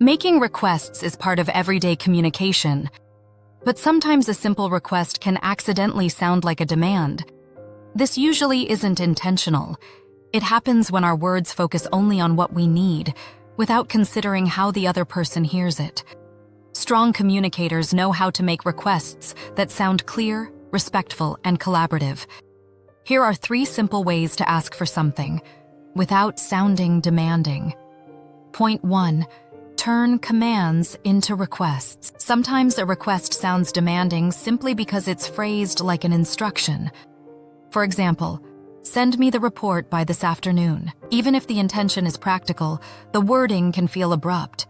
Making requests is part of everyday communication, but sometimes a simple request can accidentally sound like a demand. This usually isn't intentional. It happens when our words focus only on what we need, without considering how the other person hears it. Strong communicators know how to make requests that sound clear, respectful, and collaborative. Here are 3 simple ways to ask for something, without sounding demanding. Point 1. Turn commands into requests. Sometimes a request sounds demanding simply because it's phrased like an instruction. For example, send me the report by this afternoon. Even if the intention is practical, the wording can feel abrupt.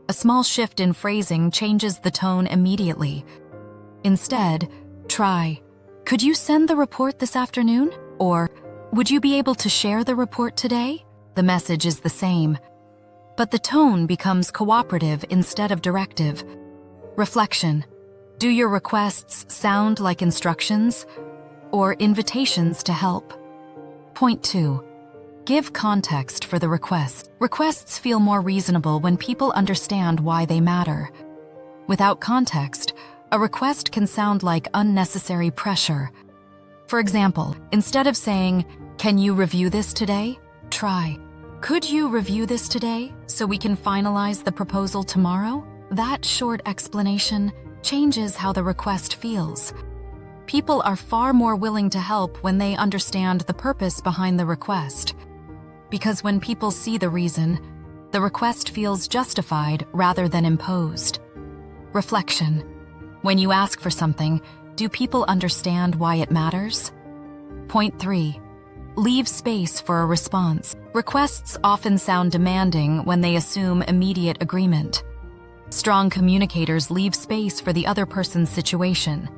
A small shift in phrasing changes the tone immediately. Instead, try, "Could you send the report this afternoon?" Or, "Would you be able to share the report today?" The message is the same, but the tone becomes cooperative instead of directive. Reflection. Do your requests sound like instructions or invitations to help? Point 2. Give context for the request. Requests feel more reasonable when people understand why they matter. Without context, a request can sound like unnecessary pressure. For example, instead of saying, "Can you review this today?" try, "Could you review this today so we can finalize the proposal tomorrow?" That short explanation changes how the request feels. People are far more willing to help when they understand the purpose behind the request. Because when people see the reason, the request feels justified rather than imposed. Reflection. When you ask for something, do people understand why it matters? Point 3. Leave space for a response. Requests often sound demanding when they assume immediate agreement. Strong communicators leave space for the other person's situation.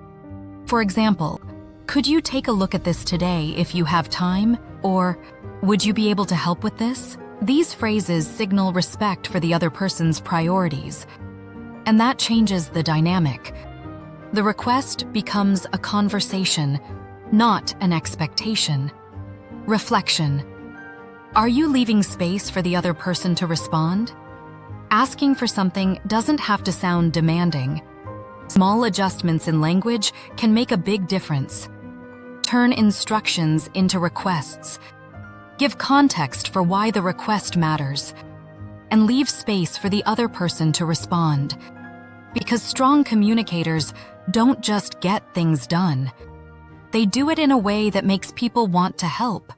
For example, "Could you take a look at this today if you have time?" Or, "Would you be able to help with this?" These phrases signal respect for the other person's priorities, and that changes the dynamic. The request becomes a conversation, not an expectation. Reflection. Are you leaving space for the other person to respond? Asking for something doesn't have to sound demanding. Small adjustments in language can make a big difference. Turn instructions into requests. Give context for why the request matters. And leave space for the other person to respond. Because strong communicators don't just get things done. They do it in a way that makes people want to help.